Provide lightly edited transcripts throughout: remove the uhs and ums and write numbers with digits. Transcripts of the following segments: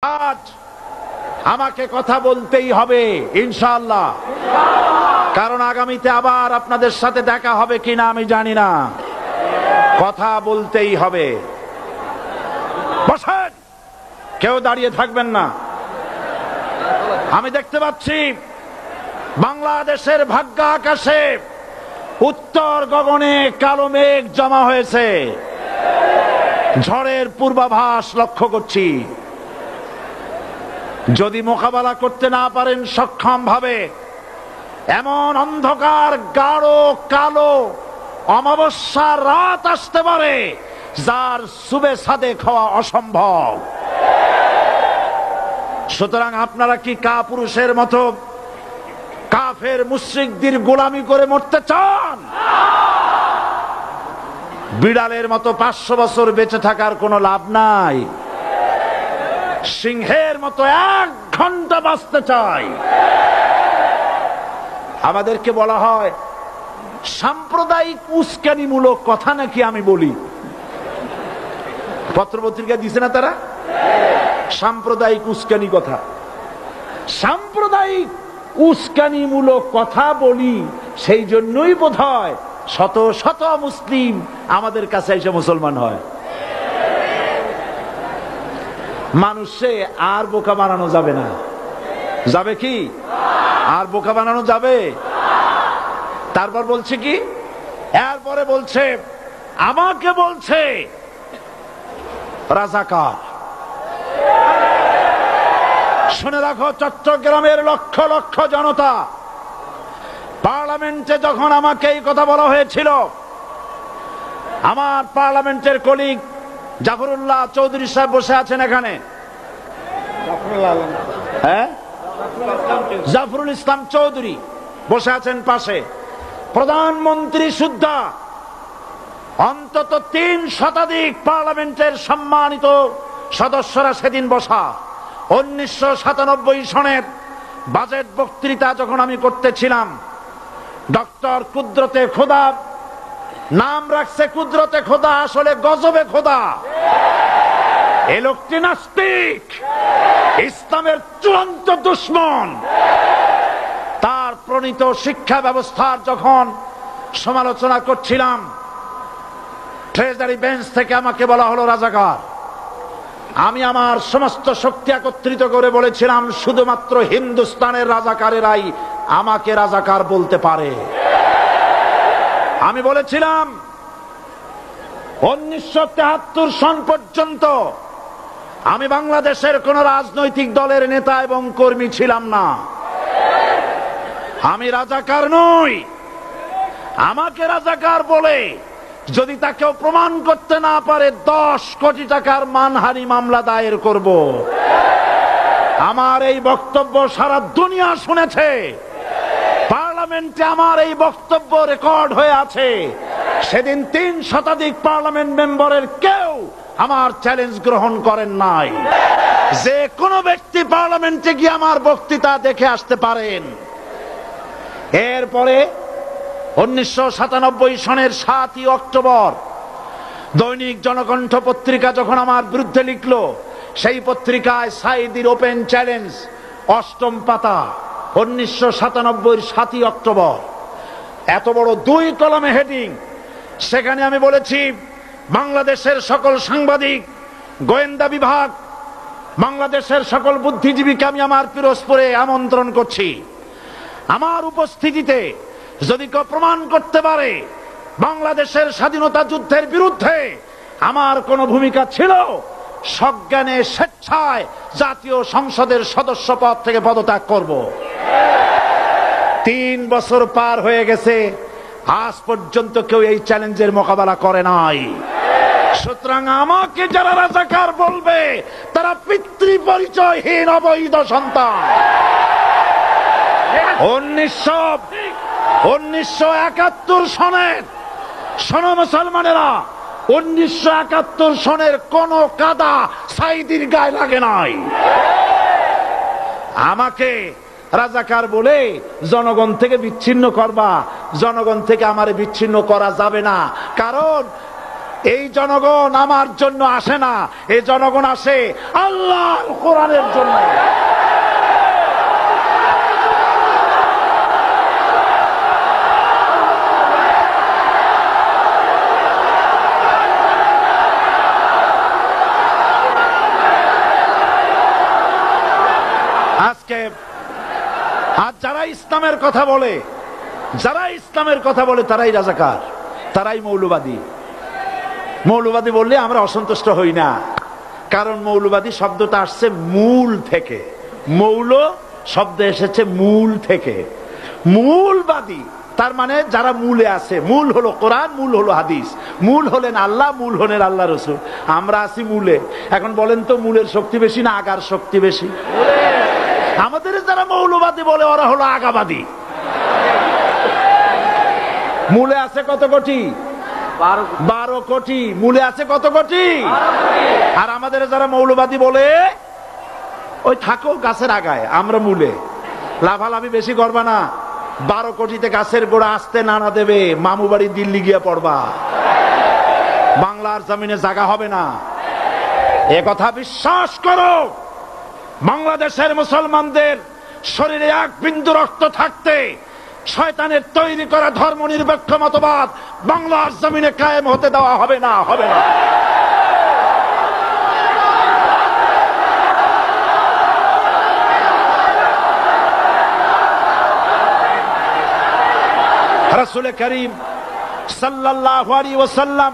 আজ আমাকে কথা বলতেই হবে ইনশাআল্লাহ, কারণ আগামীতে আবার আপনাদের সাথে দেখা হবে কিনা আমি জানি না। কথা বলতেই হবে। বসেন, কেউ দাঁড়িয়ে থাকবেন না। আমি দেখতে পাচ্ছি বাংলাদেশের ভাগ্য আকাশে উত্তর গগনে কালো মেঘ জমা হয়েছে। ঝড়ের পূর্বাভাস লক্ষ্য করছি। যদি মোকাবেলা করতে না পারেন সক্ষম ভাবে, এমন অন্ধকার গাঢ় কালো অমাবস্যার রাত আসতে পারে যার সুবে সাদেক হওয়া অসম্ভব। সুতরাং আপনারা কি কাপুরুষের মতো কাফের মুশরিকদের গোলামি করে মরতে চান? বিড়ালের মতো 500 বছর বেঁচে থাকার কোনো লাভ নাই। সিংহের মতো 1 ঘন্টা বাঁচতে চাই। আমাদেরকে বলা হয় সাম্প্রদায়িক উস্কানিমূলক কথা নাকি আমি বলি। পত্রপত্রিকা দিছে না তারা? সাম্প্রদায়িক উস্কানি কথা, সাম্প্রদায়িক উস্কানিমূলক কথা বলি। সেই জন্যই বোধহয় শত শত মুসলিম আমাদের কাছে এসে মুসলমান হয়। মানুষে আর বোকা বানানো যাবে না। যাবে কি? আর বোকা বানানো যাবে? তারপর বলছে কি? এরপরে বলছে আমাকে বলছে রাজাকার। শুনে রাখো চট্টগ্রামের লক্ষ লক্ষ জনতা, পার্লামেন্টে যখন আমাকে এই কথা বলা হয়েছিল, আমার পার্লামেন্টের কলিগ জাফরুল্লাহ চৌধুরী সাহেব বসে আছেন এখানে। হ্যাঁ, জাফরুল ইসলাম চৌধুরী বসে আছেন পাশে। প্রধানমন্ত্রী সুদ্ধা, অন্তত 3 শতাধিক পার্লামেন্টের সম্মানিত সদস্যরা সেদিন বসা। 1997 সনের বাজেট বক্তৃতা যখন আমি করতেছিলাম, ডক্টর কুদরতে খোদা, নাম রাখছে কুদরতে খোদা, আসলে গজবে খোদা। এই লোকটি নাস্তিক, ইসলামের চূড়ান্ত দুশমন। তার প্রণীত শিক্ষা ব্যবস্থার যখন সমালোচনা করছিলাম, ট্রেজারি বেঞ্চ থেকে আমাকে বলা হলো রাজাকার। আমি আমার সমস্ত শক্তি একত্রিত করে বলেছিলাম শুধুমাত্র হিন্দুস্তানের রাজাকারেরাই আমাকে রাজাকার বলতে পারে। আমি বলেছিলাম 1973 সন পর্যন্ত আমি বাংলাদেশের কোন রাজনৈতিক দলের নেতা এবং কর্মী ছিলাম না। আমি রাজাকার নই। আমাকে রাজাকার বলে যদি তাকেও প্রমাণ করতে না পারে 10 কোটি টাকার মানহানি মামলা দায়ের করব। আমার এই বক্তব্য সারা দুনিয়া শুনেছে। পার্লামেন্টে আমার এই বক্তব্য রেকর্ড হয়ে আছে। সেদিন 3 শতাধিক পার্লামেন্ট মেম্বারের কেউ আমার চ্যালেঞ্জ গ্রহণ করেন নাই। যে কোনো ব্যক্তি পার্লামেন্টে গিয়ে আমার বক্তৃতা দেখে আসতে পারেন। এরপরে 1997 সনের 7 অক্টোবর দৈনিক জনকণ্ঠ পত্রিকা যখন আমার বিরুদ্ধে লিখলো, সেই পত্রিকায় সাইদির ওপেন চ্যালেঞ্জ 8ম পাতা, 1997 7 অক্টোবর, এত বড় 2 কলামে হেডিং। সেখানে আমি বলেছি বাংলাদেশের সকল সাংবাদিক, গোয়েন্দা বিভাগ, বাংলাদেশের সকল বুদ্ধিজীবীকে আমি আমার পিরোজপুরে আমন্ত্রণ করছি। আমার উপস্থিতিতে যদি কেউ প্রমাণ করতে পারে বাংলাদেশের স্বাধীনতা যুদ্ধের বিরুদ্ধে আমার কোনো ভূমিকা ছিল, সজ্ঞানে স্বেচ্ছায় জাতীয় সংসদের সদস্য পদ থেকে পদত্যাগ করব। 3 বছর পার হয়ে গেছে, আজ পর্যন্ত কেউ এই চ্যালেঞ্জের মোকাবেলা করে নাই। সুতরাং আমাকে যারা রাজাকার বলবে তারা পিতৃ পরিচয়হীন অবৈধ সন্তান। 1971 সনের, শোনো মুসলমানেরা, 1971 সনের কোন কাদা সাইদির গায়ে লাগে নাই। আমাকে রাজাকার বলে জনগণ থেকে বিচ্ছিন্ন করবা। জনগণ থেকে আমারে বিচ্ছিন্ন করা যাবে না, কারণ এই জনগণ আমার জন্য আসে না, এই জনগণ আসে আল্লাহর কোরআনের জন্য। আজকে আর যারা ইসলামের কথা বলে, তারাই রাজাকার, তারাই মৌলবাদী। মৌলবাদী বললে আমরা অসন্তুষ্ট হই না, কারণ মৌলবাদী শব্দটা আসছে মূল থেকে। মৌল শব্দ এসেছে মূল থেকে। মূলবাদী তার মানে যারা মূলে আছে। মূল হলো কোরআন, মূল হলো হাদিস, মূল হলেন আল্লাহ, মূল হলেন আল্লাহ রসুল। আমরা আছি মূলে। এখন বলেন তো মূলের শক্তি বেশি না আগার শক্তি বেশি? আমাদের যারা মৌলবাদী বলে ওরা হলো আগাবাদী। মূলে আছে কত কোটি? 12 কোটি। মূলে আছে কত কোটি? আর আমাদের যারা মৌলবাদী বলে ওই থাকো গাছের আগায়, আমরা মূলে। লাভালাভি বেশি করবা না, 12 কোটিতে গাছের গোড়া আসতে নানা দেবে, মামু বাড়ি দিল্লি গিয়ে পড়বা, বাংলার জমিনে জায়গা হবে না। এ কথা বিশ্বাস করো। বাংলাদেশের মুসলমানদের শরীরে এক বিন্দু রক্ত থাকতে শয়তানের তৈরি করা ধর্ম নিরপেক্ষ মতবাদ বাংলার জমিনে কায়েম হতে দেওয়া হবে না, হবে না। রাসূল করিম সাল্লাল্লাহু আলাইহি ওয়াসাল্লাম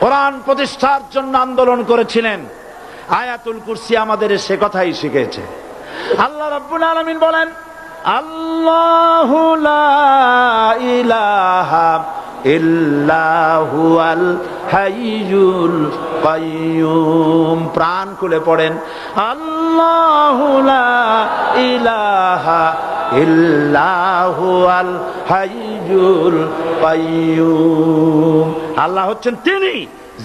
কোরআন প্রতিষ্ঠার জন্য আন্দোলন করেছিলেন। আয়াতুল কুরসি আমাদের সে কথাই শিখেছে। আল্লাহ রাব্বুল আলামিন বলেন, আল্লাহু লা ইলাহা ইল্লা হুয়াল হাইয়ুল কাইয়্যুম। প্রাণ খুলে পড়েন, আল্লাহু লা ইলাহা ইল্লা হুয়াল হাইয়ুল কাইয়্যুম। আল্লাহ হচ্ছেন তিনি,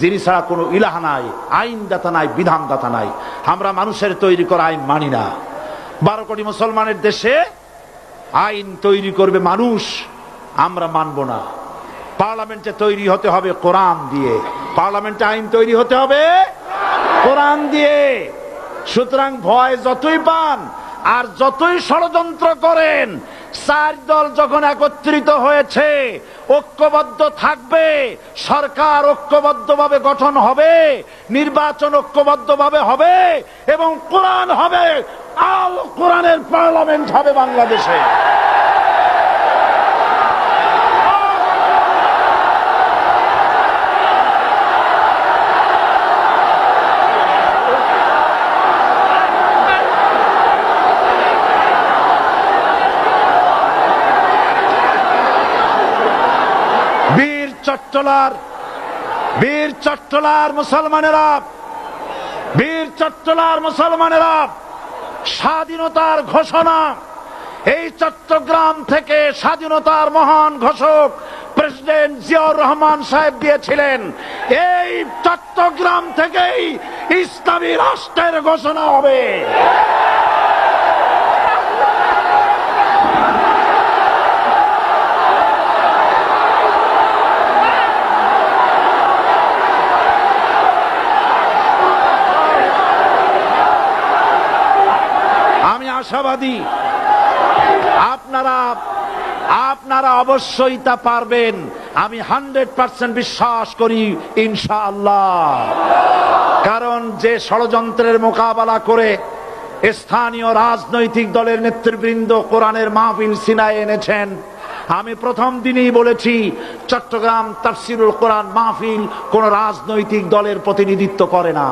যিনি ছাড়া কোনো ইলাহা নাই, আইনদাতা নাই, বিধানদাতা নাই। আমরা মানুষের তৈরি করা আইন মানি না। 12 কোটি মুসলমানের দেশে আইন তৈরি করবে মানুষ, আমরা মানব না। পার্লামেন্টে তৈরি হতে হবে কোরআন দিয়ে, পার্লামেন্টে আইন তৈরি হতে হবে কোরআন দিয়ে। সুতরাং ভয় যতই পান আর যতই ষড়যন্ত্র করেন, 4 দল যখন একত্রিত হয়েছে, ঐক্যবদ্ধ থাকবে, সরকার ঐক্যবদ্ধভাবে গঠন হবে, নির্বাচন ঐক্যবদ্ধভাবে হবে এবং কোরআন হবে, আল কোরআনের পার্লামেন্ট হবে বাংলাদেশে। বীর চট্টলার মুসলমানেরা, বীর চট্টলার মুসলমানেরা স্বাধীনতার ঘোষণা এই চট্টগ্রাম থেকে স্বাধীনতার মহান ঘোষক প্রেসিডেন্ট জিয়াউর রহমান সাহেব দিয়েছিলেন। এই চট্টগ্রাম থেকেই ইসলামী রাষ্ট্রের ঘোষণা হবে। আশাবাদী আপনারা অবশ্যই তা পারবেন। আমি 100% বিশ্বাস করি ইনশাআল্লাহ। কারণ যে ষড়যন্ত্রের মোকাবেলা করে স্থানীয় রাজনৈতিক দলের নেতৃবৃন্দ কোরআনের মাহফিল সিনায় এনেছেন, আমি প্রথম দিনই বলেছি চট্টগ্রাম তাফসিরুল কোরআন মাহফিল কোন রাজনৈতিক দলের প্রতিনিধিত্ব করে না।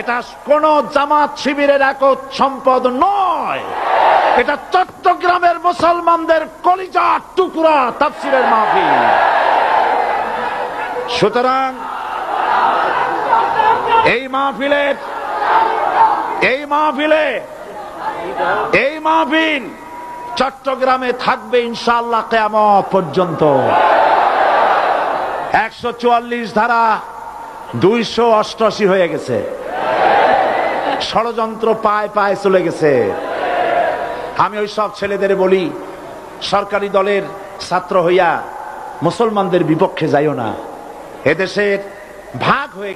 এটা কোন জামাত শিবিরের একক সম্পদ নয়, এটা চট্টগ্রামের মুসলমানদের কলিজার টুকরা তাফসিরের মাহফিল। সুতরাং এই মাহফিল চট্টগ্রামে থাকবে ইনশাআল্লাহ কিয়ামত পর্যন্ত। 144 ধারা 288 হয়ে গেছে, ষড়যন্ত্র পায় পায় চলে গেছে। আমি ওই সব ছেলেদের বলি, সরকারি দলের ছাত্র হইয়া মুসলমানদের বিপক্ষে যাইও না। এদেশের ভাগ হয়ে